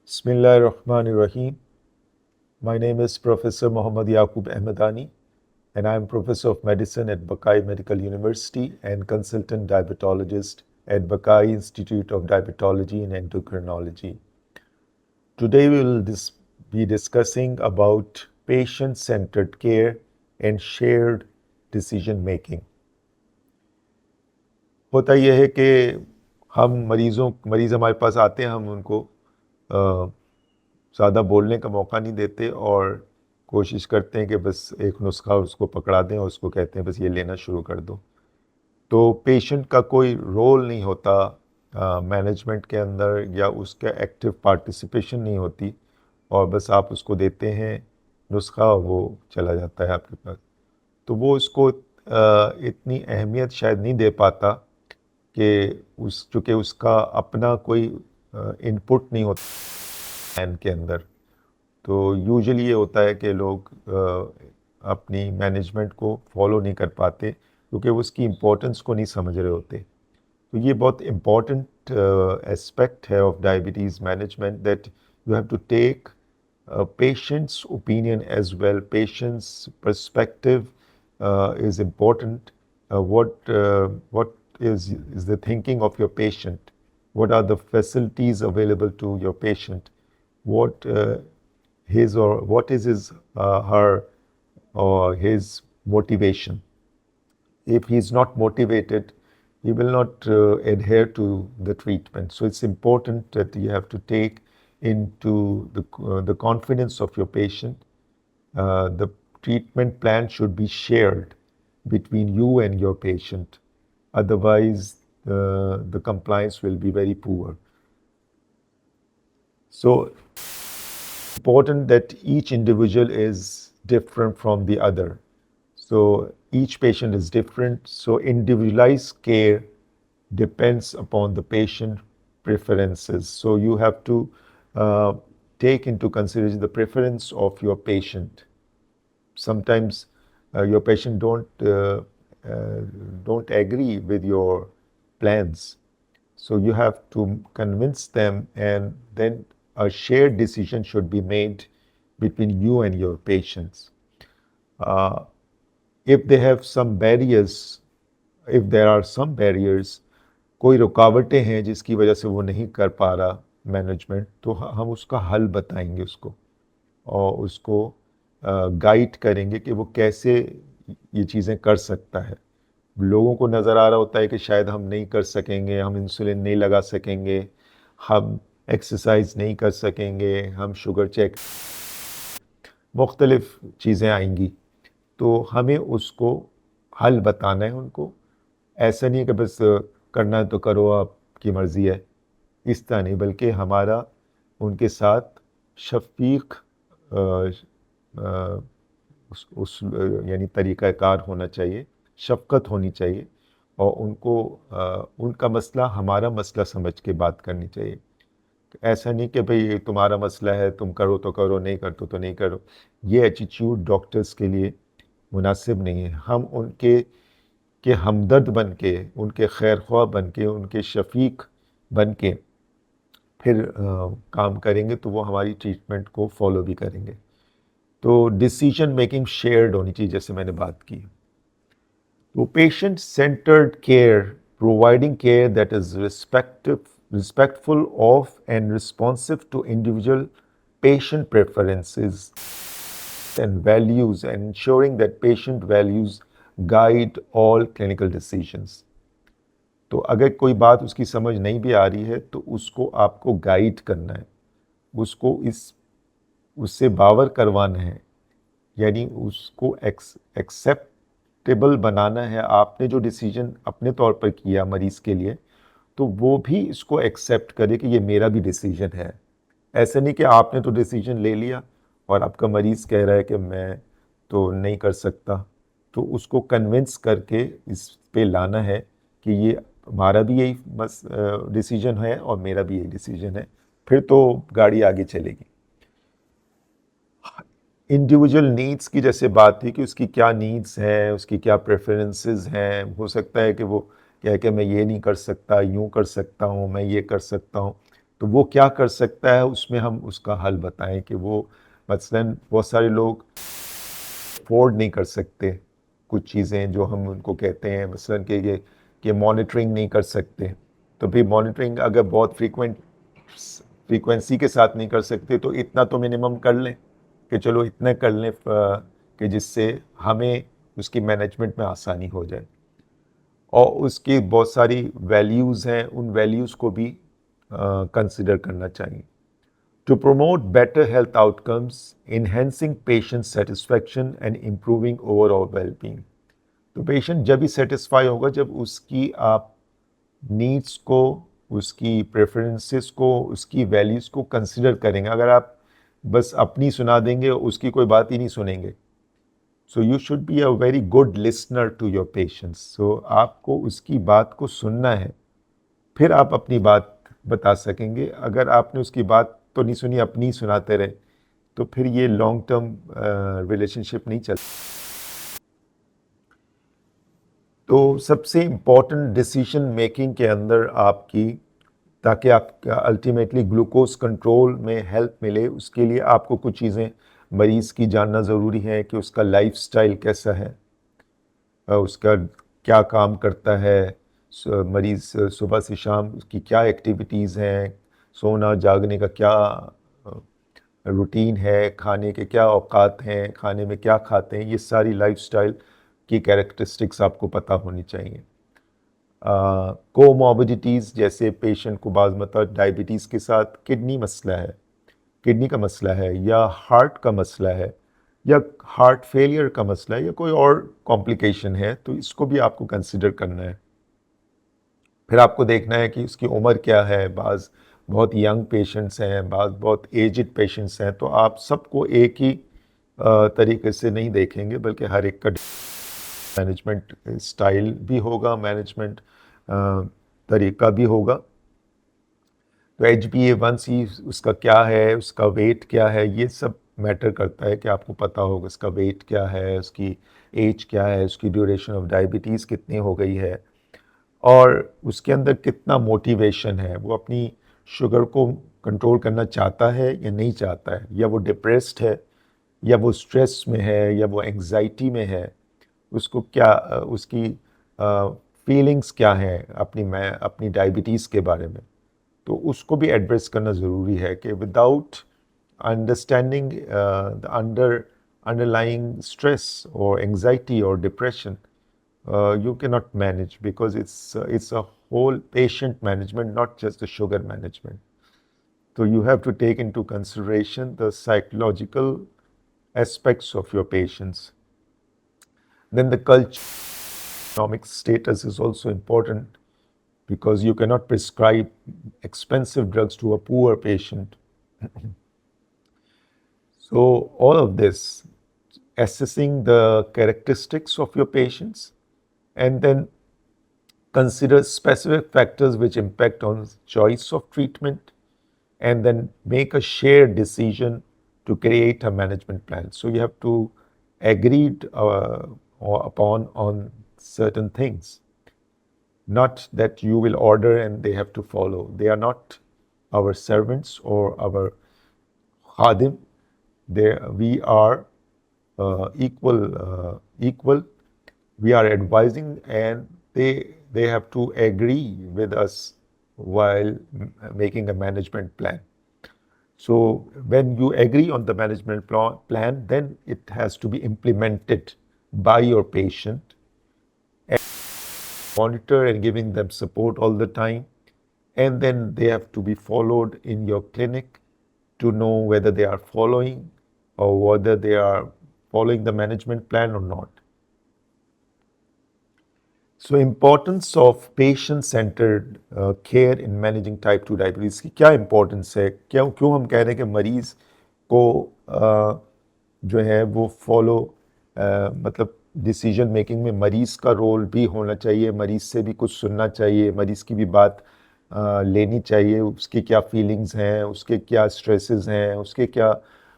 Bismillahirrahmanirrahim. My name is Professor Muhammad Yaqub Ahmedani, and I am Professor of Medicine at Buckeye Medical University and Consultant Diabetologist at Buckeye Institute of Diabetology and Endocrinology. Today we will be discussing about patient-centered care and shared decision making. होता यह है कि हम मरीज़ हमारे पास आते हैं, हम उनको ज़्यादा बोलने का मौका नहीं देते और कोशिश करते हैं कि बस एक नुस्खा उसको पकड़ा दें और उसको कहते हैं बस ये लेना शुरू कर दो। तो पेशेंट का कोई रोल नहीं होता मैनेजमेंट के अंदर, या उसका एक्टिव पार्टिसिपेशन नहीं होती, और बस आप उसको देते हैं नुस्खा, वो चला जाता है आपके पास। तो वो उसको इतनी अहमियत शायद नहीं दे पाता कि चूँकि उसका अपना कोई इनपुट नहीं होता प्लान के अंदर। तो यूजुअली ये होता है कि लोग अपनी मैनेजमेंट को फॉलो नहीं कर पाते क्योंकि वो उसकी इम्पोर्टेंस को नहीं समझ रहे होते। तो ये बहुत इम्पॉर्टेंट एस्पेक्ट है of diabetes management, that you have to take patient's opinion as well. Patient's perspective is important. What is the thinking of your patient? What are the facilities available to your patient? What what is his her or his motivation? If he is not motivated, he will not adhere to the treatment. So it's important that you have to take into the confidence of your patient. The treatment plan should be shared between you and your patient. Otherwise, the compliance will be very poor. So important that each individual is different from the other. So each patient is different. So individualized care depends upon the patient preferences. So you have to take into consideration the preference of your patient. Sometimes your patient don't agree with your plans. So you have to convince them, and then a shared decision should be made between you and your patients. If they have some barriers, if there are some barriers, कोई रुकावटें हैं जिसकी वजह से वो नहीं कर पा रहा मैनेजमेंट, तो हम उसका हल बताएंगे उसको और उसको गाइड करेंगे कि वो कैसे ये चीज़ें कर सकता है। लोगों को नज़र आ रहा होता है कि शायद हम नहीं कर सकेंगे, हम इंसुलिन नहीं लगा सकेंगे, हम एक्सरसाइज नहीं कर सकेंगे, हम शुगर चेक, मुख्तलिफ चीज़ें आएंगी। तो हमें उसको हल बताना है उनको। ऐसा नहीं है कि बस करना है तो करो, आपकी मर्ज़ी है, इस तरह नहीं, बल्कि हमारा उनके साथ शफीक उस यानी तरीक़ाकार होना चाहिए, शफ़क़त होनी चाहिए, और उनको उनका मसला हमारा मसला समझ के बात करनी चाहिए। ऐसा नहीं कि भाई तुम्हारा मसला है, तुम करो तो करो, नहीं कर तो नहीं करो। ये एटीट्यूड डॉक्टर्स के लिए मुनासिब नहीं है। हम उनके हमदर्द बन के, उनके खैर ख्वाह बन के, उनके शफीक बन के फिर काम करेंगे तो वो हमारी ट्रीटमेंट को फॉलो भी करेंगे। तो डिसीजन मेकिंग शेयर्ड होनी चाहिए, जैसे मैंने बात की। तो patient centred care, providing care that is respectful of and responsive to individual patient preferences and values, and ensuring that patient values guide all clinical decisions. तो अगर कोई बात उसकी समझ नहीं भी आ रही है तो उसको आपको गाइड करना है, उसको उससे बावर करवाना है, यानी उसको एक्सेप्टेबल बनाना है। आपने जो डिसीजन अपने तौर पर किया मरीज़ के लिए, तो वो भी इसको एक्सेप्ट करे कि ये मेरा भी डिसीजन है। ऐसे नहीं कि आपने तो डिसीजन ले लिया और आपका मरीज़ कह रहा है कि मैं तो नहीं कर सकता, तो उसको कन्विंस करके इस पे लाना है कि ये हमारा भी यही बस डिसीजन है और मेरा भी यही डिसीजन है, फिर तो गाड़ी आगे चलेगी। इंडिविजुअल नीड्स की जैसे बात थी कि उसकी क्या नीड्स हैं, उसकी क्या प्रेफरेंसेस हैं। हो सकता है कि वो कह के मैं ये नहीं कर सकता, यूँ कर सकता हूँ, मैं ये कर सकता हूँ। तो वो क्या कर सकता है, उसमें हम उसका हल बताएं कि वो मसलन बहुत सारे लोग अफोर्ड नहीं कर सकते कुछ चीज़ें जो हम उनको कहते हैं, मसलन कि मॉनिटरिंग नहीं कर सकते, तो भी मॉनिटरिंग अगर बहुत फ्रीक्वेंसी के साथ नहीं कर सकते तो इतना तो मिनिमम कर लें कि चलो इतना कर लें कि जिससे हमें उसकी मैनेजमेंट में आसानी हो जाए। और उसकी बहुत सारी वैल्यूज़ हैं, उन वैल्यूज़ को भी कंसिडर करना चाहिए। To promote better health outcomes, enhancing patient satisfaction and improving overall well-being. तो पेशेंट जब ही सेटिस्फाई होगा जब उसकी आप नीड्स को, उसकी प्रेफरेंसेस को, उसकी वैल्यूज़ को कंसिडर करेंगे। अगर आप बस अपनी सुना देंगे, उसकी कोई बात ही नहीं सुनेंगे। So you should be a very good listener to your patients. So आपको उसकी बात को सुनना है, फिर आप अपनी बात बता सकेंगे। अगर आपने उसकी बात तो नहीं सुनी, अपनी सुनाते रहे, तो फिर ये लॉन्ग टर्म रिलेशनशिप नहीं चल। तो सबसे इम्पॉर्टेंट डिसीजन मेकिंग के अंदर आपकी, ताकि आप अल्टीमेटली ग्लूकोज कंट्रोल में हेल्प मिले, उसके लिए आपको कुछ चीज़ें मरीज़ की जानना ज़रूरी है कि उसका लाइफस्टाइल कैसा है, उसका क्या काम करता है, मरीज़ सुबह से शाम उसकी क्या एक्टिविटीज़ हैं, सोना जागने का क्या रूटीन है, खाने के क्या औकात हैं, खाने में क्या खाते हैं, ये सारी लाइफस्टाइल की कैरेक्टरिस्टिक्स आपको पता होनी चाहिए। कोमॉर्बिडिटीज़, जैसे पेशेंट को बाज़ मतलब डायबिटीज़ के साथ किडनी मसला है, किडनी का मसला है, या हार्ट का मसला है, या हार्ट फेलियर का मसला है, या कोई और कॉम्प्लिकेशन है, तो इसको भी आपको कंसिडर करना है। फिर आपको देखना है कि उसकी उम्र क्या है। बाज़ बहुत यंग पेशेंट्स हैं, बाज़ बहुत एजड पेशेंट्स हैं, तो आप सबको एक ही तरीके से नहीं देखेंगे, बल्कि हर एक का मैनेजमेंट स्टाइल भी होगा, मैनेजमेंट तरीका भी होगा। तो HbA1c उसका क्या है, उसका वेट क्या है, ये सब मैटर करता है कि आपको पता होगा उसका वेट क्या है, उसकी एज क्या है, उसकी ड्यूरेशन ऑफ डायबिटीज़ कितनी हो गई है, और उसके अंदर कितना मोटिवेशन है, वो अपनी शुगर को कंट्रोल करना चाहता है या नहीं चाहता है, या वो डिप्रेस्ड है, या वो स्ट्रेस में है, या वो एंग्जाइटी में है, उसको क्या उसकी फीलिंग्स क्या हैं अपनी डायबिटीज़ के बारे में, तो उसको भी एड्रेस करना ज़रूरी है कि without understanding the underlying stress और एंग्जाइटी और depression you cannot manage, because it's a whole patient management, not just the sugar management. So you have to take into consideration the psychological aspects of your patients. Then the culture, economic status is also important, because you cannot prescribe expensive drugs to a poor patient. So all of this, assessing the characteristics of your patients, and then consider specific factors which impact on choice of treatment, and then make a shared decision to create a management plan. So you have to agree upon on certain things, not that you will order and they have to follow. They are not our servants or our khadim. We are equal. We are advising, and they have to agree with us while making a management plan. So when you agree on the management plan, then it has to be implemented by your patient, and monitor and giving them support all the time, and then they have to be followed in your clinic to know whether they are following, or whether they are following the management plan or not. So importance of patient-centered care in managing type 2 diabetes की क्या importance है, क्यों हम कह रहे हैं कि मरीज़ को जो है वो फॉलो, मतलब डिसीजन मेकिंग में मरीज़ का रोल भी होना चाहिए, मरीज़ से भी कुछ सुनना चाहिए, मरीज़ की भी बात लेनी चाहिए, उसकी क्या फीलिंग्स हैं, उसके क्या स्ट्रेसेस हैं, उसके क्या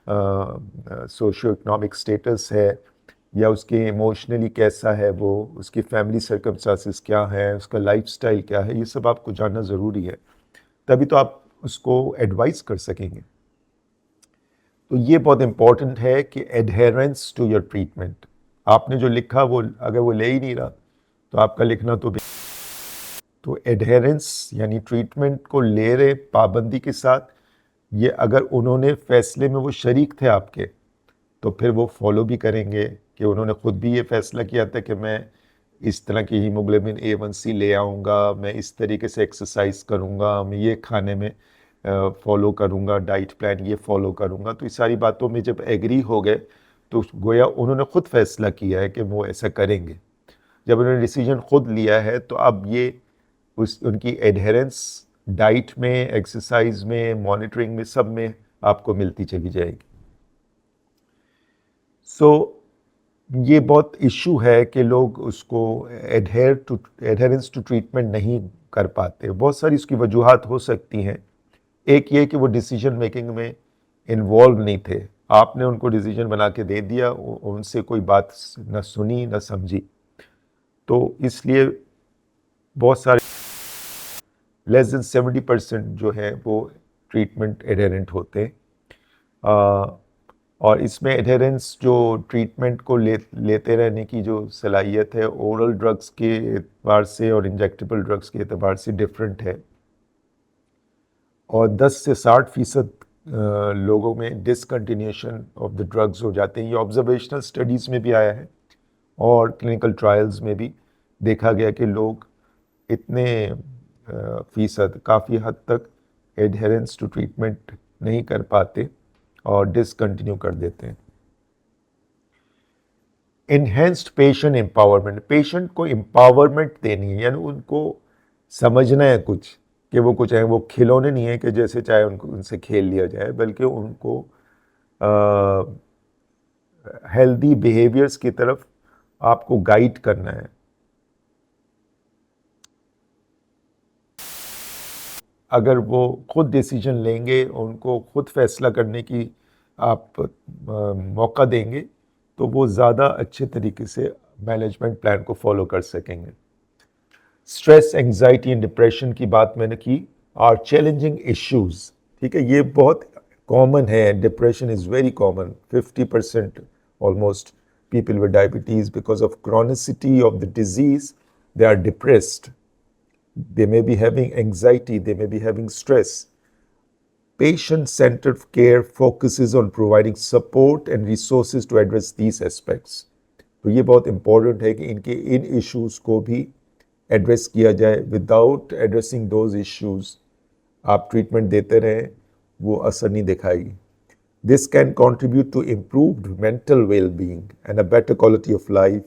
सोशियो इकोनॉमिक स्टेटस है, या उसके इमोशनली कैसा है वो, उसकी फैमिली सर्कमस्टांसिस क्या है, उसका लाइफस्टाइल क्या है, ये सब आपको जानना ज़रूरी है। तभी तो आप उसको एडवाइस कर सकेंगे। तो ये बहुत इम्पॉर्टेंट है कि एडहेरेंस टू योर ट्रीटमेंट। आपने जो लिखा वो अगर वो ले ही नहीं रहा तो आपका लिखना तो एडहेरेंस यानी ट्रीटमेंट को ले रहे पाबंदी के साथ, ये अगर उन्होंने फैसले में वो शरीक थे आपके तो फिर वो फॉलो भी करेंगे कि उन्होंने खुद भी ये फैसला किया था कि मैं इस तरह की हीमोग्लोबिन A1C ले आऊँगा, मैं इस तरीके से एक्सरसाइज करूँगा, मैं ये खाने में फॉलो करूँगा, डाइट प्लान ये फॉलो करूँगा। तो इस सारी बातों में जब एग्री हो गए तो गोया उन्होंने खुद फैसला किया है कि वो ऐसा करेंगे। जब उन्होंने डिसीजन खुद लिया है तो अब ये उनकी एडहेरेंस डाइट में, एक्सरसाइज में, मॉनिटरिंग में, सब में आपको मिलती चली जाएगी। ये बहुत इशू है कि लोग उसको एडहेरेंस टू ट्रीटमेंट नहीं कर पाते। बहुत सारी इसकी वजूहात हो सकती हैं। एक ये कि वो डिसीजन मेकिंग में इन्वॉल्व नहीं थे, आपने उनको डिसीजन बना के दे दिया, उनसे कोई बात न सुनी न समझी, तो इसलिए बहुत सारे लेस देन 70% जो है वो ट्रीटमेंट एडहेरेंट होते हैं। और इसमें एडहेरेंस जो ट्रीटमेंट को लेते रहने की जो सलाहियत है ओरल ड्रग्स के एतबार से और इंजेक्टेबल ड्रग्स के एतबार से डिफरेंट है। और 10 से 60% लोगों में डिसकंटिन्यूशन ऑफ द ड्रग्स हो जाते हैं। ये ऑब्जर्वेशनल स्टडीज़ में भी आया है और क्लिनिकल ट्रायल्स में भी देखा गया कि लोग इतने फीसद काफ़ी हद तक एडहेरेंस टू ट्रीटमेंट नहीं कर पाते और डिसकंटिन्यू कर देते हैं। इन्हेंस्ड पेशेंट एम्पावरमेंट, पेशेंट को एम्पावरमेंट देनी है, यानी उनको समझना है कुछ कि वो कुछ है, वो खिलौने नहीं है कि जैसे चाहे उनको उनसे खेल लिया जाए, बल्कि उनको हेल्दी बिहेवियर्स की तरफ आपको गाइड करना है। अगर वो खुद डिसीजन लेंगे, उनको खुद फैसला करने की आप मौका देंगे तो वो ज़्यादा अच्छे तरीके से मैनेजमेंट प्लान को फॉलो कर सकेंगे। स्ट्रेस, एंग्जाइटी एंड डिप्रेशन की बात मैंने की, आर चैलेंजिंग इश्यूज। ठीक है, ये बहुत कॉमन है, depression is very common. 50% almost people with diabetes, because of chronicity of the disease, they are depressed. They may be having anxiety, they may be having stress. Patient-centered care focuses on providing support and resources to address these aspects. तो ये बहुत important है कि इनके इन issues को भी address किया जाए। विदाउट एड्रेसिंग दोज इश्यूज आप ट्रीटमेंट देते रहें, वो असर नहीं दिखाएगी। This can contribute to improved mental well being and a better quality of life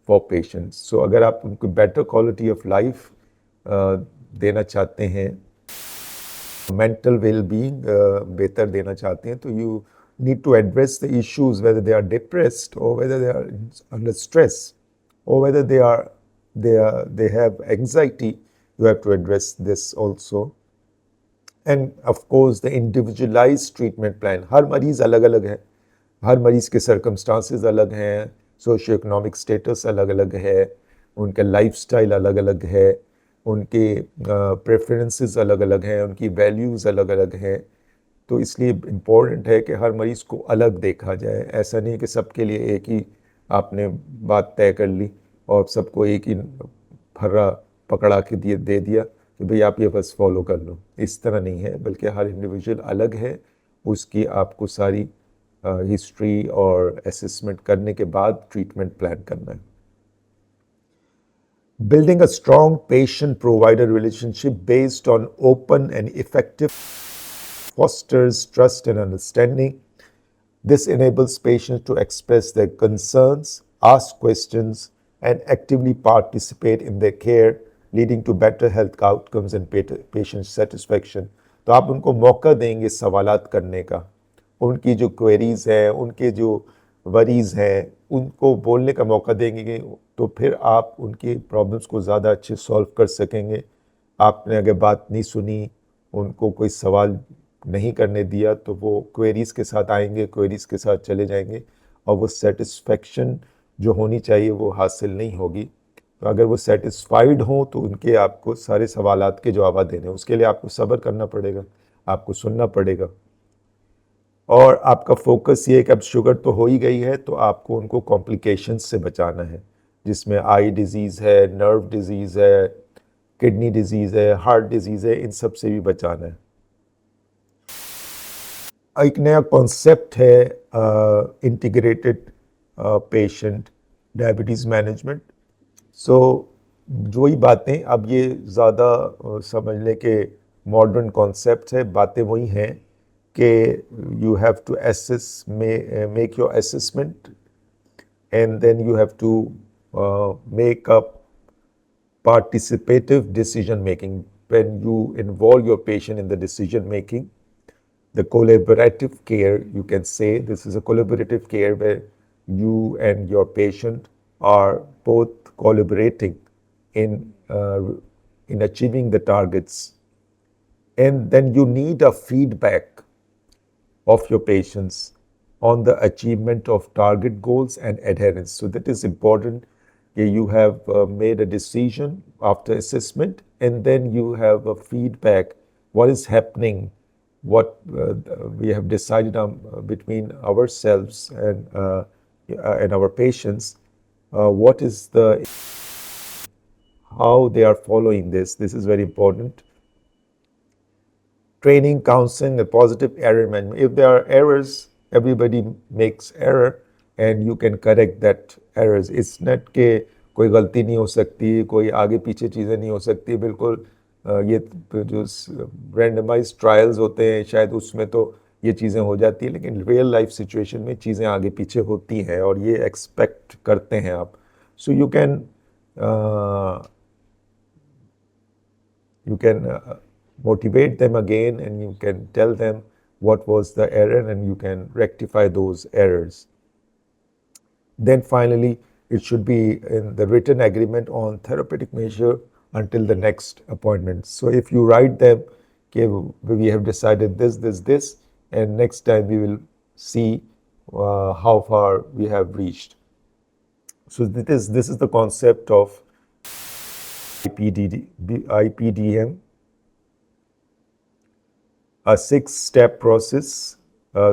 for patients. So अगर आप उनको बेटर क्वालिटी ऑफ लाइफ देना चाहते हैं, मेंटल वेल बीइंग बेहतर देना चाहते हैं, तो you need to address the issues, whether they are depressed or whether they are under stress or whether they have anxiety. You have to address this also. And of course the individualized treatment plan. हर मरीज अलग अलग है, हर मरीज के circumstances अलग हैं, socio economic status अलग अलग है, उनका लाइफस्टाइल अलग अलग है, उनके प्रेफरेंसेस अलग अलग हैं, उनकी वैल्यूज़ अलग अलग हैं। तो इसलिए इम्पोर्टेंट है कि हर मरीज़ को अलग देखा जाए। ऐसा नहीं कि सबके लिए एक ही आपने बात तय कर ली और सबको एक ही फर्रा पकड़ा के दे दिया कि भाई आप ये बस फॉलो कर लो। इस तरह नहीं है, बल्कि हर इंडिविजुअल अलग है, उसकी आपको सारी हिस्ट्री और असेसमेंट करने के बाद ट्रीटमेंट प्लान करना है। Building a strong patient-provider relationship based on open and effective fosters trust and understanding. This enables patients to express their concerns, ask questions, and actively participate in their care, leading to better health outcomes and patient satisfaction. तो आप उनको मौका देंगे सवालात करने का, उनकी जो क्वेरीज हैं, उनके जो वरीज हैं, उनको बोलने का मौका देंगे, तो फिर आप उनकी प्रॉब्लम्स को ज़्यादा अच्छे सॉल्व कर सकेंगे। आपने अगर बात नहीं सुनी, उनको कोई सवाल नहीं करने दिया, तो वो क्वेरीज़ के साथ आएंगे, क्वेरीज़ के साथ चले जाएंगे और वो सेटिस्फेक्शन जो होनी चाहिए वो हासिल नहीं होगी। तो अगर वो सेटिस्फाइड हों तो उनके आपको सारे सवालात के जवाब देने, उसके लिए आपको सब्र करना पड़ेगा। आपको सुनना पड़ेगा। और आपका फोकस ये है कि अब शुगर तो हो ही गई है, तो आपको उनको कॉम्प्लिकेशंस से बचाना है, जिसमें आई डिजीज़ है, नर्व डिजीज़ है, किडनी डिजीज़ है, हार्ट डिजीज़ है, इन सब से भी बचाना है। एक नया कॉन्सेप्ट है इंटीग्रेटेड पेशेंट डायबिटीज़ मैनेजमेंट। सो जो ही बातें अब ये ज़्यादा समझने के मॉडर्न कॉन्सेप्ट है, बातें वही हैं कि you have to assess make your assessment and then you have to make a participative decision making. When you involve your patient in the decision making, the collaborative care, you can say this is a collaborative care where you and your patient are both collaborating in in achieving the targets. And then you need a feedback of your patients on the achievement of target goals and adherence. So that is important. You have made a decision after assessment, and then you have a feedback. What is happening? What we have decided on between ourselves and our patients. What is the how they are following this? This is very important. Training, counseling, and positive error management. If there are errors, everybody makes error and you can correct that errors. It's not कि कोई गलती नहीं हो सकती, कोई आगे पीछे चीज़ें नहीं हो सकती, बिल्कुल ये जो रैंडमाइज ट्रायल्स होते हैं शायद उसमें तो ये चीज़ें हो जाती है, लेकिन रियल लाइफ सिचुएशन में चीज़ें आगे पीछे होती हैं और ये एक्सपेक्ट करते हैं आप. सो you can motivate them again and you can tell them what was the error and you can rectify those errors. Then finally, it should be in the written agreement on therapeutic measure until the next appointment. So if you write them, okay, we have decided this, and next time we will see how far we have reached. So this is the concept of IPDM, a 6-step process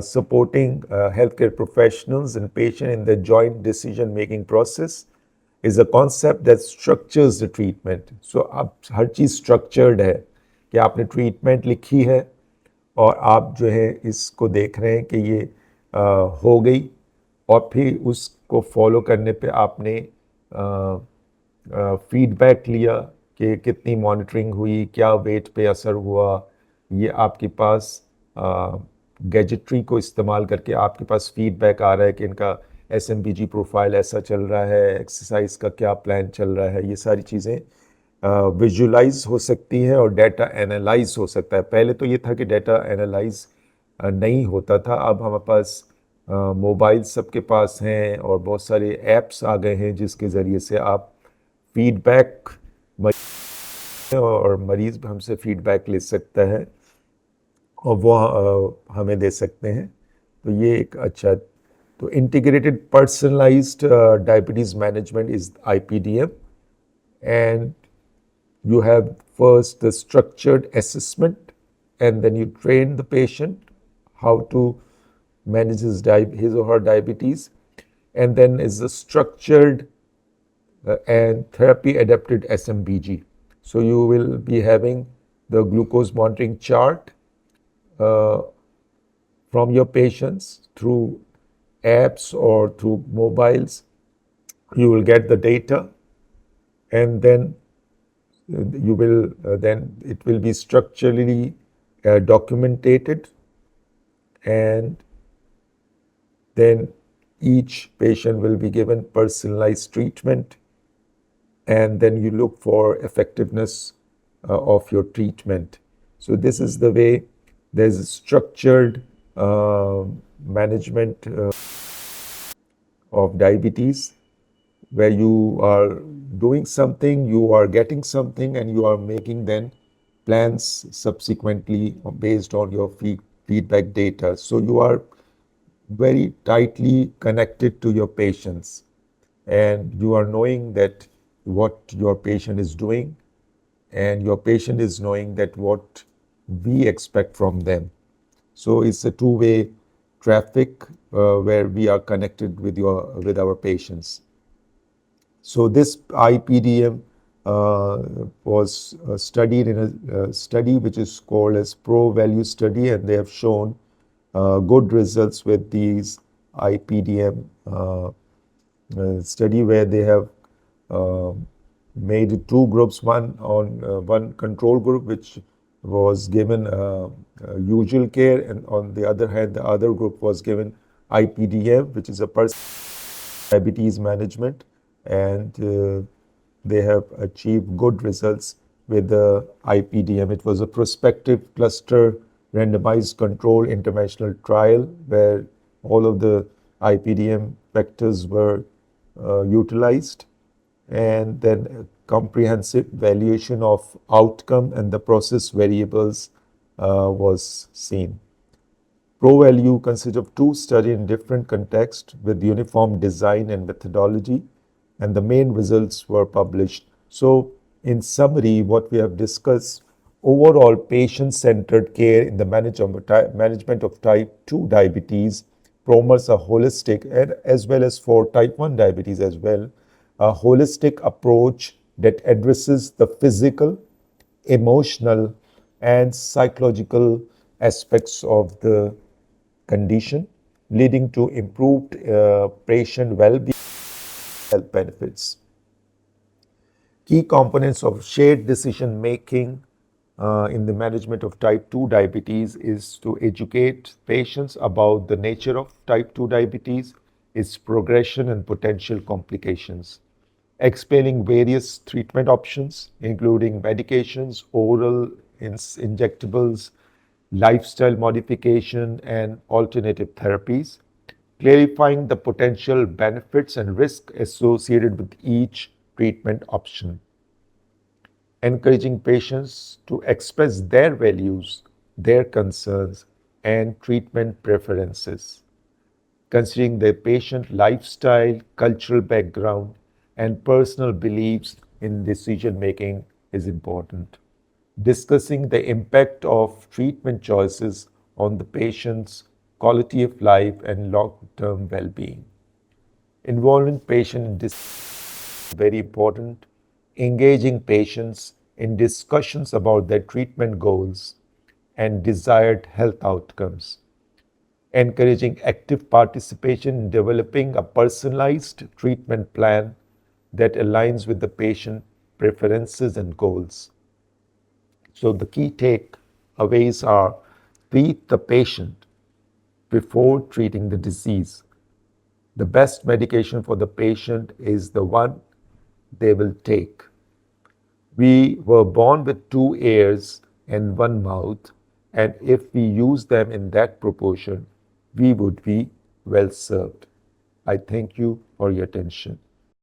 supporting healthcare professionals and patient in the joint decision-making process is a concept that structures the treatment. So अब हर चीज़ structured है कि आपने treatment लिखी है और आप जो है इसको देख रहे हैं कि ये हो गई और फिर उसको फॉलो करने पे आपने फीडबैक लिया कि कितनी मॉनिटरिंग हुई, क्या वेट पे असर हुआ. ये आपके पास गैजेट्री को इस्तेमाल करके आपके पास फीडबैक आ रहा है कि इनका SMBG प्रोफाइल ऐसा चल रहा है, एक्सरसाइज का क्या प्लान चल रहा है. ये सारी चीज़ें विजुलाइज हो सकती है और डाटा एनालाइज हो सकता है. पहले तो ये था कि डाटा एनालाइज नहीं होता था, अब हमारे पास मोबाइल सबके पास हैं और बहुत सारे ऐप्स आ गए हैं जिसके ज़रिए से आप फीडबैक और मरीज़ हमसे फीडबैक ले सकता है और वो हमें दे सकते हैं. तो ये एक अच्छा, तो integrated personalised diabetes management is IPDM. And you have first the structured assessment and then you train the patient how to manage his or her diabetes, and then is the structured and therapy adapted SMBG. So you will be having the glucose monitoring chart from your patients through apps or through mobiles. You will get the data and then you will then it will be structurally documented, and then each patient will be given personalized treatment, and then you look for effectiveness of your treatment. So this is the way there's a structured management of diabetes, where you are doing something, you are getting something, and you are making then plans subsequently based on your feedback data. So you are very tightly connected to your patients, and you are knowing that what your patient is doing, and your patient is knowing that what we expect from them. So it's a two-way traffic where we are connected with our patients. So this IPDM was studied in a study which is called as Pro-Value study, and they have shown good results with these IPDM study where they have uh, made two groups, one control group which was given usual care, and on the other hand, the other group was given IPDM, which is a diabetes management, and they have achieved good results with the IPDM. It was a prospective cluster randomized control international trial where all of the IPDM factors were utilized, and then a comprehensive valuation of outcome and the process variables was seen. Pro-value consists of two studies in different contexts with uniform design and methodology, and the main results were published. So, in summary, what we have discussed, overall patient-centered care in the management of type 2 diabetes promotes a holistic, and as well as for type 1 diabetes as well, a holistic approach that addresses the physical, emotional, and psychological aspects of the condition, leading to improved patient well-being health benefits. Key components of shared decision making in the management of type 2 diabetes is to educate patients about the nature of type 2 diabetes, its progression and potential complications, explaining various treatment options, including medications, oral injectables, lifestyle modification, and alternative therapies, clarifying the potential benefits and risk associated with each treatment option, encouraging patients to express their values, their concerns, and treatment preferences, considering their patient lifestyle, cultural background, and personal beliefs in decision making is important. Discussing the impact of treatment choices on the patient's quality of life and long-term well-being. Involving patient in discussion is very important. Engaging patients in discussions about their treatment goals and desired health outcomes. Encouraging active participation in developing a personalized treatment plan that aligns with the patient preferences and goals. So the key takeaways are: treat the patient before treating the disease. The best medication for the patient is the one they will take. We were born with two ears and one mouth, and if we use them in that proportion, we would be well served. I thank you for your attention.